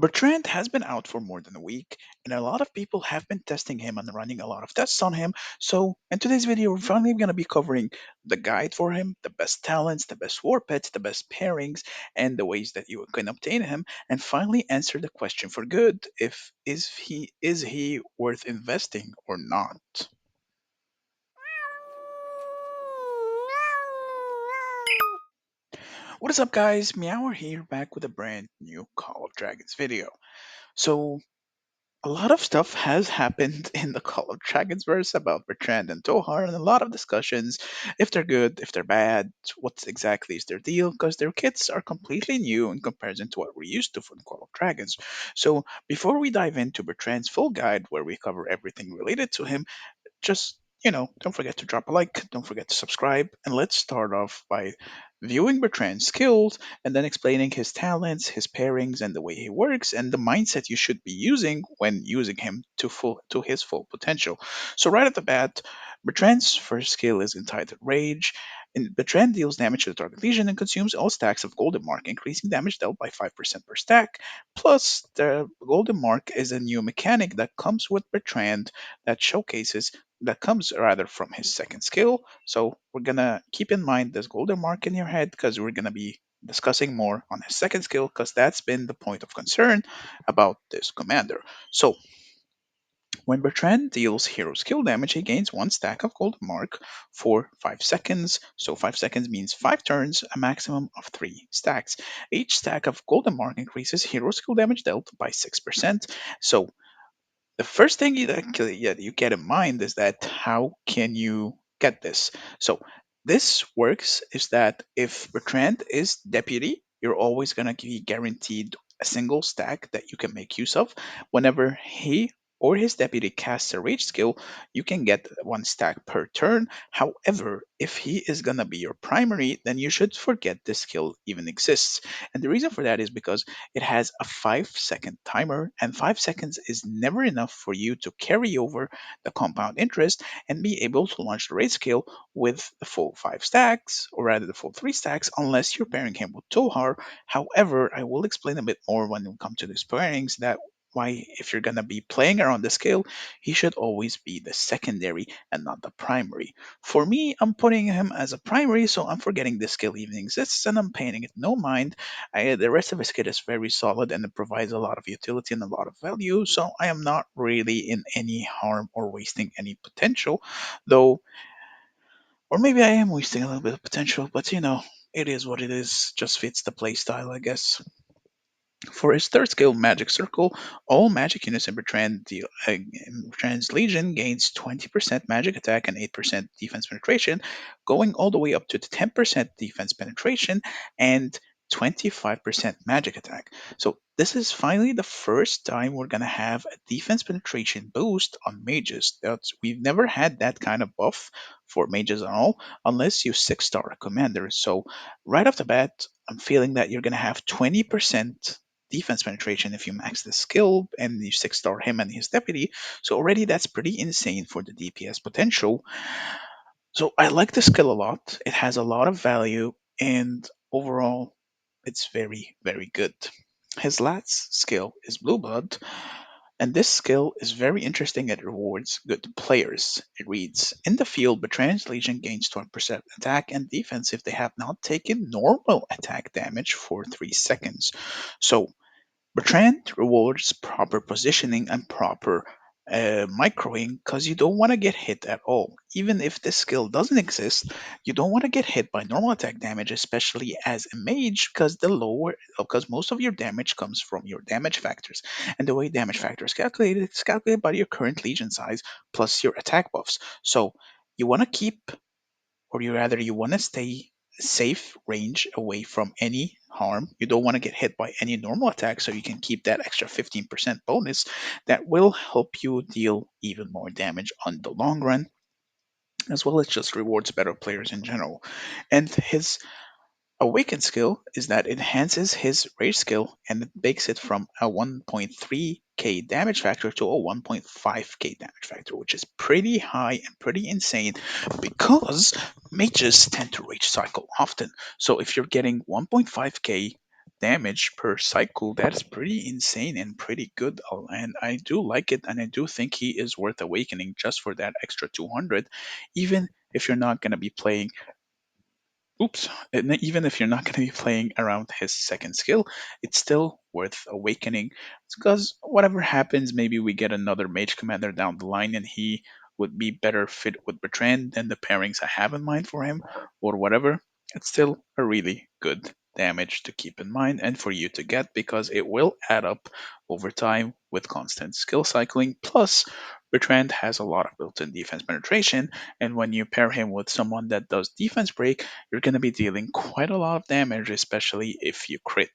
Bertrand has been out for more than a week, and a lot of people have been testing him and running a lot of tests on him. So, in today's video, we're finally going to be covering the guide for him, the best talents, the best war pets, the best pairings, and the ways that you can obtain him, and finally answer the question for good: if is he worth investing or not? What is up, guys? Meower here, back with a brand new Call of Dragons video. So, a lot of stuff has happened in the Call of Dragons verse about Bertrand and Tohar, and a lot of discussions if they're good, if they're bad, what exactly is their deal, because their kits are completely new in comparison to what we're used to from Call of Dragons. So, before we dive into Bertrand's full guide, where we cover everything related to him, just don't forget to drop a like, don't forget to subscribe, and let's start off by viewing Bertrand's skills and then explaining his talents, his pairings, and the way he works, and the mindset you should be using when using him to his full potential. So right at the bat, Bertrand's first skill is entitled Rage. And Bertrand deals damage to the target legion and consumes all stacks of Golden Mark, increasing damage dealt by 5% per stack. Plus, the Golden Mark is a new mechanic that comes with Bertrand that comes rather from his second skill. So we're gonna keep in mind this golden mark in your head because we're gonna be discussing more on his second skill because that's been the point of concern about this commander. So when Bertrand deals hero skill damage, he gains one stack of golden mark for 5 seconds. So 5 seconds means 5 turns, a maximum of 3 stacks. Each stack of golden mark increases hero skill damage dealt by 6%. So the first thing you get in mind is that how can you get this? So this works is that if Bertrand is deputy, you're always going to be guaranteed a single stack that you can make use of. Whenever he or his deputy casts a rage skill, you can get one stack per turn. However, if he is going to be your primary, then you should forget this skill even exists. And the reason for that is because it has a 5-second timer, and 5 seconds is never enough for you to carry over the compound interest and be able to launch the raid skill with the full 5 stacks, or rather the full 3 stacks, unless you're pairing him with Tohar. However, I will explain a bit more when we come to these pairings that why, if you're going to be playing around the scale, he should always be the secondary and not the primary. For me, I'm putting him as a primary, so I'm forgetting this skill even exists and I'm painting it no mind. The rest of his kit is very solid and it provides a lot of utility and a lot of value, so I am not really in any harm or wasting any potential, though, or maybe I am wasting a little bit of potential, but it is what it is, just fits the playstyle, I guess. For his third skill, Magic Circle, all magic units in Bertrand's Legion gains 20% magic attack and 8% defense penetration, going all the way up to 10% defense penetration and 25% magic attack. So this is finally the first time we're gonna have a defense penetration boost on mages. We've never had that kind of buff for mages at all, unless you 6-star a commander. So right off the bat, I'm feeling that you're gonna have 20% defense penetration if you max the skill and you 6-star him and his deputy. So already that's pretty insane for the DPS potential. So I like the skill a lot. It has a lot of value and overall it's very, very good. His last skill is Blue Blood, and this skill is very interesting. It rewards good players. It reads: in the field, Betrayer's Legion gains 20% attack and defense if they have not taken normal attack damage for 3 seconds. So Bertrand rewards proper positioning and proper microing because you don't want to get hit at all. Even if this skill doesn't exist, you don't want to get hit by normal attack damage, especially as a mage, because most of your damage comes from your damage factors. And the way damage factor is calculated, it's calculated by your current legion size plus your attack buffs. So you want to keep, or you want to stay safe range away from any harm. You don't want to get hit by any normal attack, so you can keep that extra 15% bonus that will help you deal even more damage on the long run, as well as just rewards better players in general. And his Awakened skill is that it enhances his rage skill and it makes it from a 1.3k damage factor to a 1.5k damage factor, which is pretty high and pretty insane because mages tend to rage cycle often. So if you're getting 1.5k damage per cycle. That's pretty insane and pretty good. And I do like it, and I do think he is worth awakening just for that extra 200, even if you're not going to be playing. Oops, and even if you're not going to be playing around his second skill, it's still worth awakening. It's because whatever happens, maybe we get another mage commander down the line and he would be better fit with Bertrand than the pairings I have in mind for him, or whatever. It's still a really good damage to keep in mind and for you to get because it will add up over time with constant skill cycling. Plus, Bertrand has a lot of built in defense penetration, and when you pair him with someone that does defense break, you're going to be dealing quite a lot of damage, especially if you crit.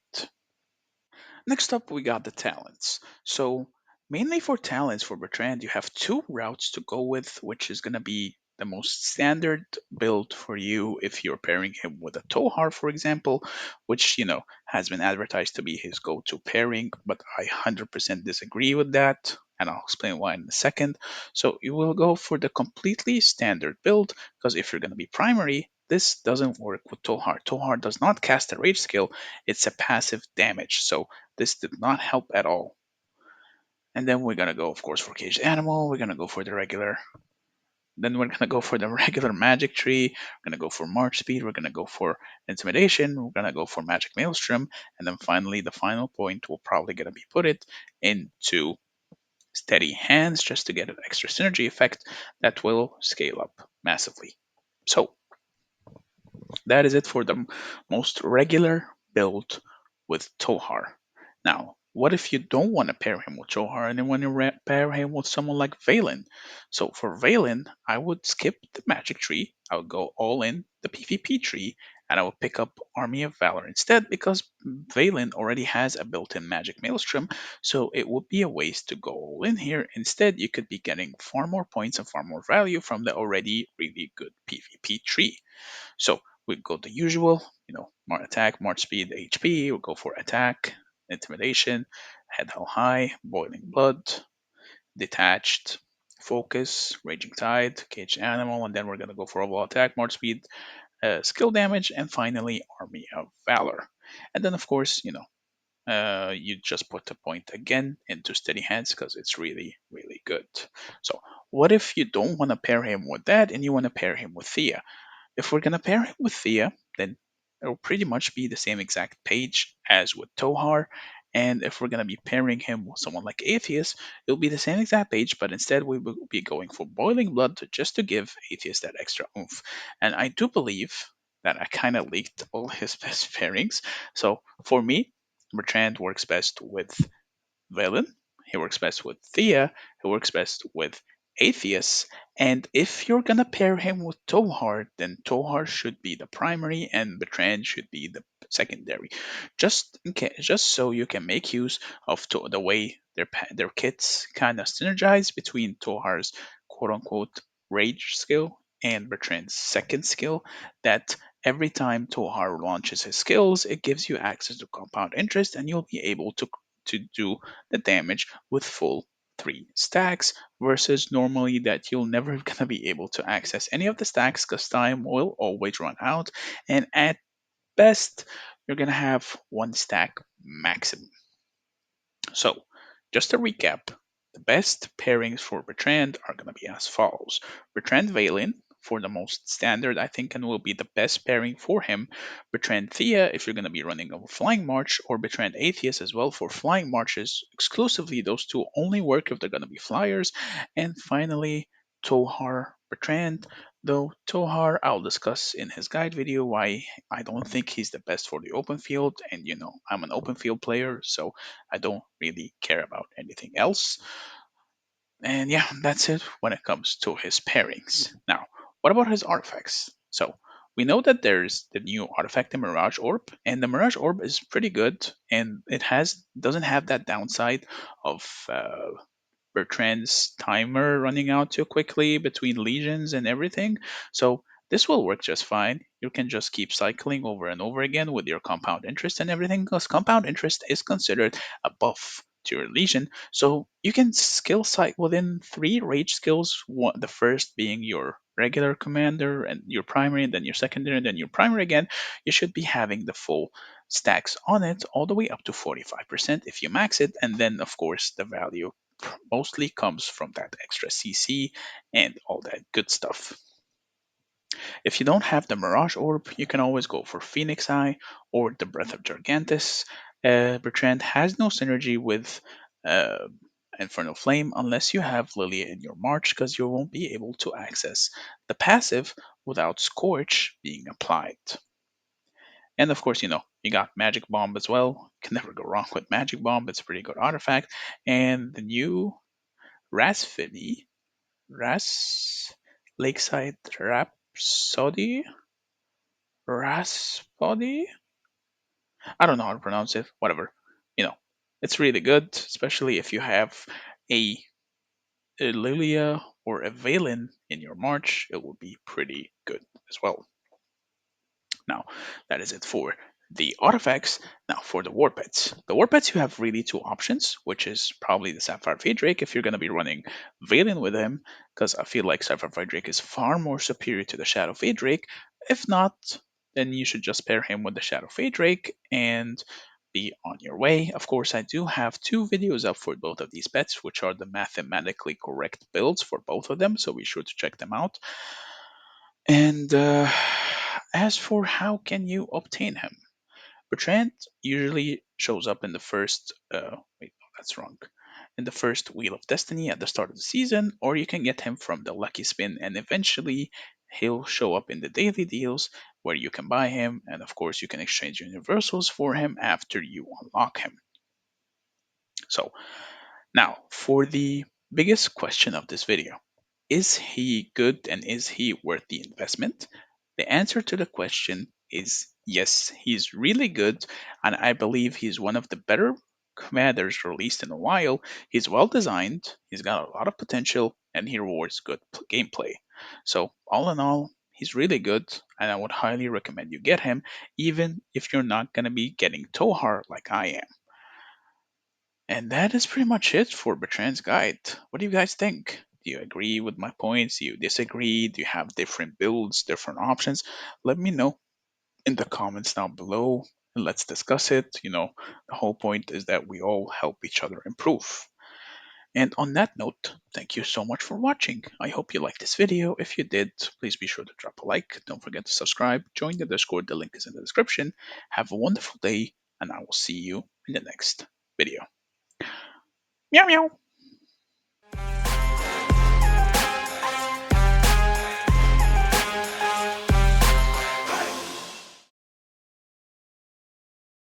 Next up, we got the talents. So, mainly for talents for Bertrand, you have two routes to go with, which is going to be the most standard build for you if you're pairing him with a Tohar, for example, which, has been advertised to be his go to pairing, but I 100% disagree with that, and I'll explain why in a second. So, you will go for the completely standard build, because if you're going to be primary, this doesn't work with Tohar. Tohar does not cast a rage skill, it's a passive damage. So, this did not help at all. And then we're gonna go, of course, for caged animal. We're gonna go for the regular. Then we're gonna go for the regular magic tree. We're gonna go for march speed. We're gonna go for intimidation. We're gonna go for magic maelstrom, and then finally, the final point will probably gonna be put it into steady hands just to get an extra synergy effect that will scale up massively. So that is it for the most regular build with Tohar. Now, what if you don't want to pair him with Tohar and you want to pair him with someone like Valen? So for Valen, I would skip the magic tree. I would go all in the PvP tree and I would pick up Army of Valor instead because Valen already has a built-in magic maelstrom, so it would be a waste to go all in here. Instead, you could be getting far more points and far more value from the already really good PvP tree. So we go the usual, attack, march speed, HP. We'll go for attack, intimidation, head held high, boiling blood, detached, focus, raging tide, caged animal, and then we're gonna go for overall attack, march speed, skill damage, and finally army of valor. And then of course, you just put the point again into steady hands because it's really, really good. So what if you don't want to pair him with that and you want to pair him with Thea? If we're going to pair him with Thea, then it'll pretty much be the same exact page as with Tohar. And if we're going to be pairing him with someone like Atheist, it'll be the same exact page, but instead we will be going for Boiling Blood just to give Atheist that extra oomph. And I do believe that I kind of leaked all his best pairings. So for me, Bertrand works best with Velen. He works best with Thea. He works best with Atheist. And if you're gonna pair him with Tohar, then Tohar should be the primary and Bertrand should be the secondary. Just in case, just so you can make use of the way their kits kind of synergize between Tohar's quote unquote rage skill and Bertrand's second skill. That every time Tohar launches his skills, it gives you access to compound interest, and you'll be able to do the damage with full 3 stacks versus normally that you'll never gonna be able to access any of the stacks because time will always run out, and at best you're gonna have 1 stack maximum. So, just to recap, the best pairings for Bertrand are going to be as follows. Bertrand Valen, for the most standard, I think, and will be the best pairing for him. Bertrand Thea, if you're going to be running a Flying March, or Bertrand Atheist as well for Flying Marches. Exclusively, those two only work if they're going to be flyers. And finally, Tohar Bertrand. Though Tohar, I'll discuss in his guide video why I don't think he's the best for the open field. And I'm an open field player, so I don't really care about anything else. And yeah, that's it when it comes to his pairings. Now, what about his artifacts? So, we know that there's the new artifact, the Mirage Orb, and the Mirage Orb is pretty good, and it doesn't have that downside of Bertrand's timer running out too quickly between legions and everything. So this will work just fine. You can just keep cycling over and over again with your compound interest and everything, because compound interest is considered a buff to your legion. So you can skill cycle within 3 rage skills. The first being your regular commander and your primary, and then your secondary, and then your primary again. You should be having the full stacks on it all the way up to 45% if you max it. And then, of course, the value mostly comes from that extra CC and all that good stuff. If you don't have the Mirage Orb, you can always go for Phoenix Eye or the Breath of Gigantus. Bertrand has no synergy with uh, Infernal Flame unless you have Lilia in your March, because you won't be able to access the passive without Scorch being applied. And of course, you got Magic Bomb as well. Can never go wrong with Magic Bomb. It's a pretty good artifact. And the new Rasfini, Ras Lakeside Rhapsody, Raspody. I don't know how to pronounce it. Whatever. You know, it's really good, especially if you have a, a Lilia or a Valen in your March. It will be pretty good as well. Now, that is it for the artifacts. Now, for the war pets. The war pets, you have really two options, which is probably the Sapphire Fade Drake if you're going to be running Valen with him, because I feel like Sapphire Fade Drake is far more superior to the Shadow Fade Drake. If not, then you should just pair him with the Shadow Fade Drake and be on your way. Of course, I do have two videos up for both of these pets, which are the mathematically correct builds for both of them, so be sure to check them out. And as for how can you obtain him, Bertrand usually shows up in the first. Wait, no, that's wrong. In the first Wheel of Destiny at the start of the season, or you can get him from the Lucky Spin, and eventually he'll show up in the daily deals where you can buy him, and of course you can exchange universals for him after you unlock him. So now, for the biggest question of this video, is he good and is he worth the investment? The answer to the question is yes, he's really good, and I believe he's one of the better commanders released in a while. He's well designed, he's got a lot of potential, and he rewards good gameplay. So, all in all, he's really good, and I would highly recommend you get him, even if you're not going to be getting Tohar like I am. And that is pretty much it for Bertrand's guide. What do you guys think? Do you agree with my points? Do you disagree? Do you have different builds, different options? Let me know in the comments down below and let's discuss it. The whole point is that we all help each other improve. And on that note, thank you so much for watching. I hope you liked this video. If you did, please be sure to drop a like. Don't forget to subscribe. Join the Discord. The link is in the description. Have a wonderful day, and I will see you in the next video. Meow meow.